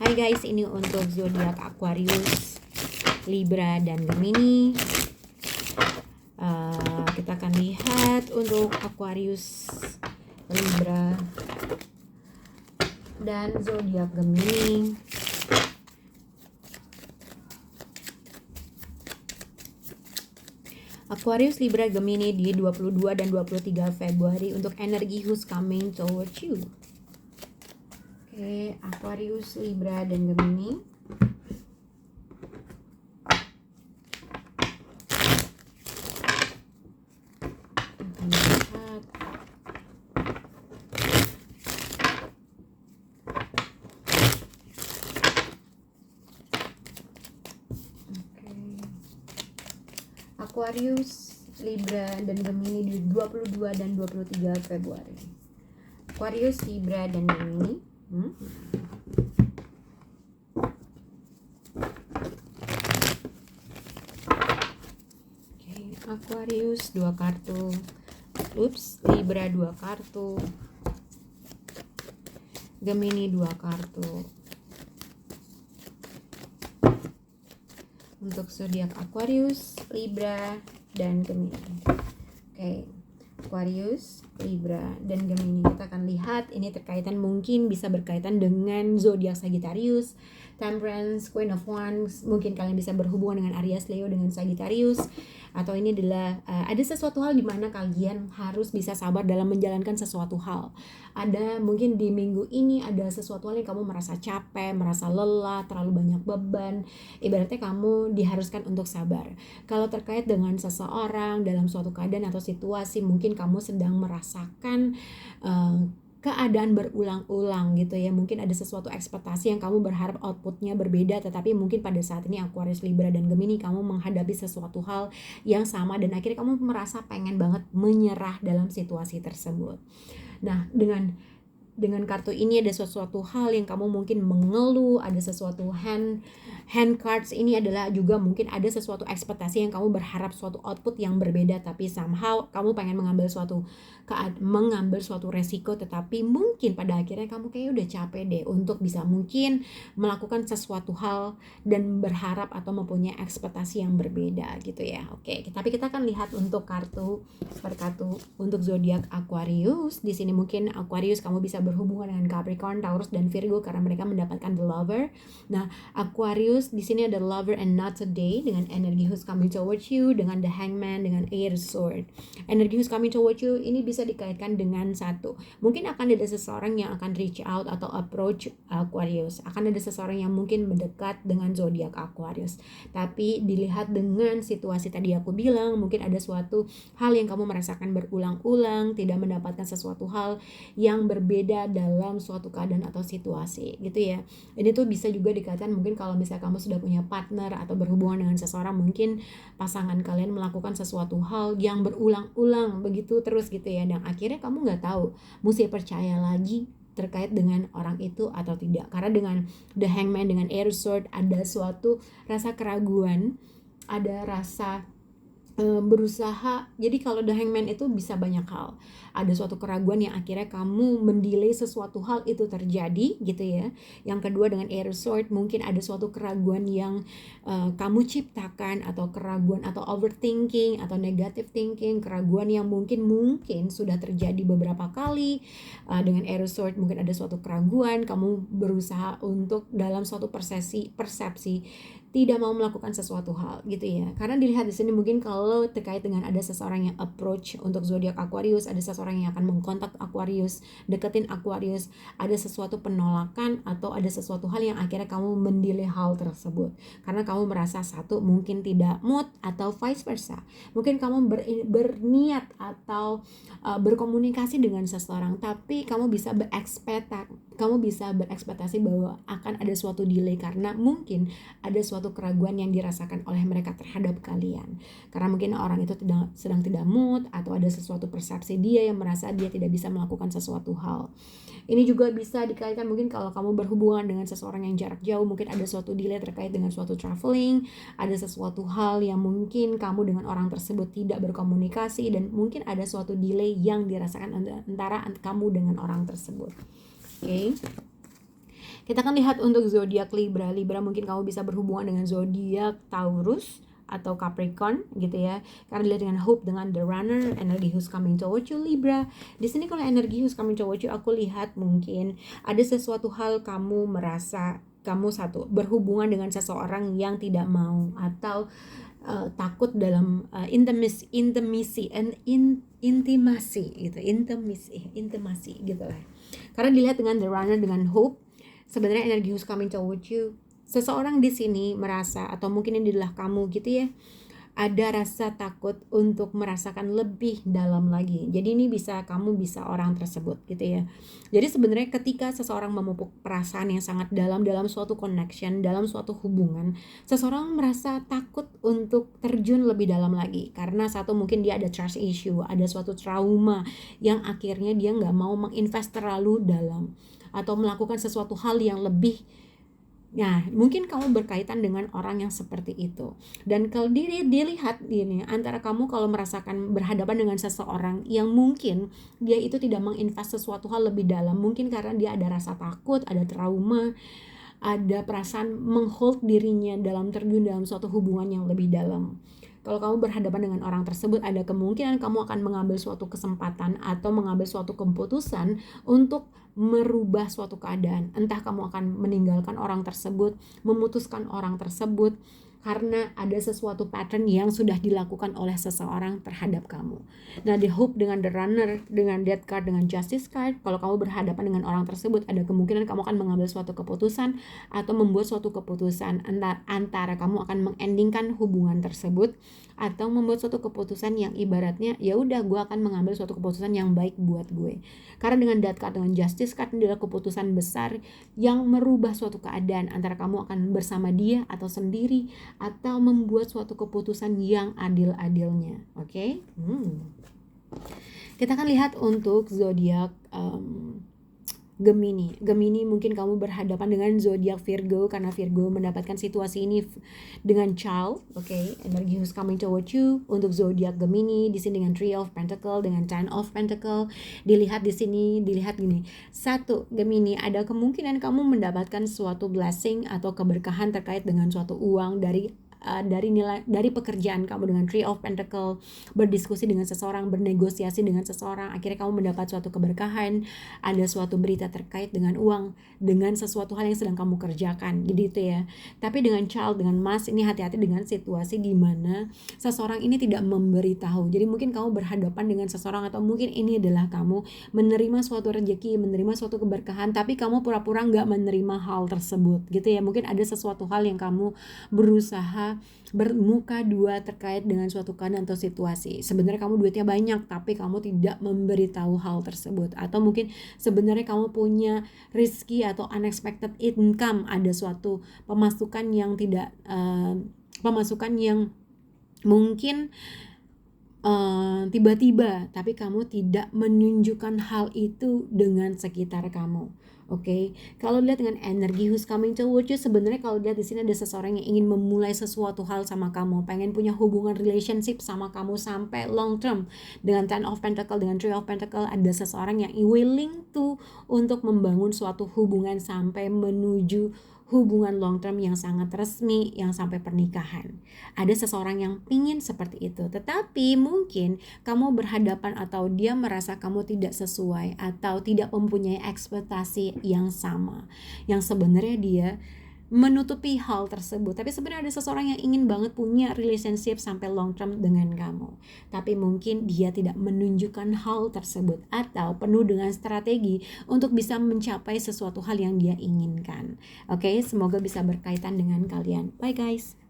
Hai guys, ini untuk zodiak Aquarius, Libra dan Gemini. Kita akan lihat untuk Aquarius, Libra dan zodiak Gemini. Aquarius, Libra, Gemini di 22 dan 23 Februari untuk energi who's coming towards you. Oke, Aquarius, Libra, dan Gemini. Aquarius, Libra, dan Gemini di 22 dan 23 Februari. Aquarius, Libra, dan Gemini. Aquarius 2 kartu. Libra 2 kartu. Gemini 2 kartu. Untuk zodiak Aquarius, Libra, dan Gemini. Oke. Aquarius, Libra, dan Gemini. Kita akan lihat ini terkaitan, mungkin bisa berkaitan dengan zodiak Sagittarius, Temperance, Queen of Wands. Mungkin kalian bisa berhubungan dengan Aries, Leo, dengan Sagittarius. Atau ini adalah ada sesuatu hal di mana kalian harus bisa sabar dalam menjalankan sesuatu hal. Ada mungkin di minggu ini ada sesuatu hal yang kamu merasa capek, merasa lelah, terlalu banyak beban. Ibaratnya kamu diharuskan untuk sabar. Kalau terkait dengan seseorang dalam suatu keadaan atau situasi, mungkin kamu sedang merasakan keadaan berulang-ulang gitu ya. Mungkin ada sesuatu ekspektasi yang kamu berharap outputnya berbeda, tetapi mungkin pada saat ini Aquarius, Libra, dan Gemini kamu menghadapi sesuatu hal yang sama dan akhirnya kamu merasa pengen banget menyerah dalam situasi tersebut. Nah, dengan kartu ini ada sesuatu hal yang kamu mungkin mengeluh, ada sesuatu hand cards ini adalah juga mungkin ada sesuatu ekspektasi yang kamu berharap suatu output yang berbeda, tapi somehow kamu pengen mengambil suatu resiko, tetapi mungkin pada akhirnya kamu kayak udah capek deh untuk bisa mungkin melakukan sesuatu hal dan berharap atau mempunyai ekspektasi yang berbeda gitu ya. Oke, tapi kita akan lihat untuk kartu per kartu untuk zodiak Aquarius. Di sini mungkin Aquarius kamu bisa berhubungan dengan Capricorn, Taurus, dan Virgo karena mereka mendapatkan the lover. Nah, Aquarius di sini ada lover and not today dengan energi who's coming towards you, dengan the hangman, dengan air sword. Energi who's coming towards you ini bisa dikaitkan dengan satu. Mungkin akan ada seseorang yang akan reach out atau approach Aquarius. Akan ada seseorang yang mungkin mendekat dengan zodiak Aquarius. Tapi dilihat dengan situasi tadi aku bilang, mungkin ada suatu hal yang kamu merasakan berulang-ulang, tidak mendapatkan sesuatu hal yang berbeda dalam suatu keadaan atau situasi gitu ya. Ini tuh bisa juga dikatakan mungkin kalau misalnya kamu sudah punya partner atau berhubungan dengan seseorang, mungkin pasangan kalian melakukan sesuatu hal yang berulang-ulang begitu terus gitu ya, dan akhirnya kamu nggak tahu mesti percaya lagi terkait dengan orang itu atau tidak, karena dengan the hangman, dengan air sword ada suatu rasa keraguan, ada rasa berusaha. Jadi kalau the hangman itu bisa banyak hal, ada suatu keraguan yang akhirnya kamu mendelay sesuatu hal itu terjadi gitu ya. Yang kedua dengan air sword, mungkin ada suatu keraguan yang kamu ciptakan, atau keraguan atau overthinking atau negative thinking, keraguan yang mungkin sudah terjadi beberapa kali. Dengan air sword mungkin ada suatu keraguan, kamu berusaha untuk dalam suatu persepsi tidak mau melakukan sesuatu hal gitu ya. Karena dilihat di sini mungkin kalau terkait dengan ada seseorang yang approach untuk zodiak Aquarius, ada seseorang yang akan mengkontak Aquarius, deketin Aquarius, ada sesuatu penolakan atau ada sesuatu hal yang akhirnya kamu mendelay hal tersebut. Karena kamu merasa satu mungkin tidak mood atau vice versa. Mungkin kamu berniat atau berkomunikasi dengan seseorang, tapi kamu bisa berekspektasi bahwa akan ada suatu delay karena mungkin ada suatu keraguan yang dirasakan oleh mereka terhadap kalian. Karena mungkin orang itu sedang tidak mood, atau ada sesuatu persepsi dia yang merasa dia tidak bisa melakukan sesuatu hal. Ini juga bisa dikaitkan mungkin kalau kamu berhubungan dengan seseorang yang jarak jauh, mungkin ada suatu delay terkait dengan suatu traveling, ada sesuatu hal yang mungkin kamu dengan orang tersebut tidak berkomunikasi, dan mungkin ada suatu delay yang dirasakan antara kamu dengan orang tersebut. Oke. Kita akan lihat untuk zodiak Libra. Libra mungkin kamu bisa berhubungan dengan zodiak Taurus atau Capricorn gitu ya. Karena dilihat dengan Hope, dengan The Runner, energi who's coming towards you Libra. Di sini kalau energi who's coming towards you, aku lihat mungkin ada sesuatu hal kamu merasa kamu satu berhubungan dengan seseorang yang tidak mau atau takut dalam intimasi gitu lah. Karena dilihat dengan The Runner, dengan Hope, sebenarnya energi who's coming towards you, seseorang di sini merasa, atau mungkin ini adalah kamu gitu ya, ada rasa takut untuk merasakan lebih dalam lagi. Jadi ini kamu bisa orang tersebut gitu ya. Jadi sebenarnya ketika seseorang memupuk perasaan yang sangat dalam suatu connection, dalam suatu hubungan, seseorang merasa takut untuk terjun lebih dalam lagi. Karena satu, mungkin dia ada trust issue, ada suatu trauma yang akhirnya dia nggak mau menginvest terlalu dalam atau melakukan sesuatu hal yang lebih. Nah, mungkin kamu berkaitan dengan orang yang seperti itu. Dan kalau dilihat ini, antara kamu kalau merasakan berhadapan dengan seseorang yang mungkin dia itu tidak menginvest sesuatu hal lebih dalam, mungkin karena dia ada rasa takut, ada trauma, ada perasaan menghold dirinya dalam terjun dalam suatu hubungan yang lebih dalam. Kalau kamu berhadapan dengan orang tersebut, ada kemungkinan kamu akan mengambil suatu kesempatan atau mengambil suatu keputusan untuk merubah suatu keadaan. Entah kamu akan meninggalkan orang tersebut, memutuskan orang tersebut, karena ada sesuatu pattern yang sudah dilakukan oleh seseorang terhadap kamu. Nah, di Hope dengan The Runner, dengan Death card, dengan Justice card, kalau kamu berhadapan dengan orang tersebut, ada kemungkinan kamu akan mengambil suatu keputusan atau membuat suatu keputusan antara kamu akan mengendingkan hubungan tersebut atau membuat suatu keputusan yang ibaratnya ya udah, gue akan mengambil suatu keputusan yang baik buat gue. Karena dengan Death card, dengan Justice card, adalah keputusan besar yang merubah suatu keadaan, antara kamu akan bersama dia atau sendiri, atau membuat suatu keputusan yang adil-adilnya. Oke? Kita akan lihat untuk zodiak Gemini. Gemini mungkin kamu berhadapan dengan zodiak Virgo, karena Virgo mendapatkan situasi ini dengan child. Oke, energi who's coming towards you. Untuk zodiak Gemini di sini dengan Three of Pentacle, dengan Ten of Pentacle. Dilihat di sini, dilihat gini. Satu, Gemini, ada kemungkinan kamu mendapatkan suatu blessing atau keberkahan terkait dengan suatu uang dari pekerjaan kamu, dengan Three of Pentacle, berdiskusi dengan seseorang, bernegosiasi dengan seseorang, akhirnya kamu mendapat suatu keberkahan, ada suatu berita terkait dengan uang, dengan sesuatu hal yang sedang kamu kerjakan, jadi itu ya. Tapi dengan child, dengan Mars, ini hati-hati dengan situasi di mana seseorang ini tidak memberitahu. Jadi mungkin kamu berhadapan dengan seseorang, atau mungkin ini adalah kamu menerima suatu rezeki, menerima suatu keberkahan, tapi kamu pura-pura nggak menerima hal tersebut gitu ya. Mungkin ada sesuatu hal yang kamu berusaha bermuka dua terkait dengan suatu keadaan atau situasi. Sebenarnya kamu duitnya banyak, tapi kamu tidak memberitahu hal tersebut. Atau mungkin sebenarnya kamu punya rezeki atau unexpected income, ada suatu pemasukan yang tidak pemasukan yang mungkin tiba-tiba, tapi kamu tidak menunjukkan hal itu dengan sekitar kamu. Oke, kalau lihat dengan energi who's coming towards you, sebenarnya kalau lihat di sini ada seseorang yang ingin memulai sesuatu hal sama kamu, pengen punya hubungan relationship sama kamu sampai long term. Dengan Ten of Pentacle, dengan Three of Pentacle, ada seseorang yang willing to untuk membangun suatu hubungan sampai menuju hubungan long term yang sangat resmi, yang sampai pernikahan. Ada seseorang yang ingin seperti itu, tetapi mungkin kamu berhadapan atau dia merasa kamu tidak sesuai atau tidak mempunyai ekspektasi yang sama, yang sebenarnya dia menutupi hal tersebut. Tapi sebenarnya ada seseorang yang ingin banget punya relationship sampai long term dengan kamu, tapi mungkin dia tidak menunjukkan hal tersebut atau penuh dengan strategi untuk bisa mencapai sesuatu hal yang dia inginkan. Oke, semoga bisa berkaitan dengan kalian. Bye guys.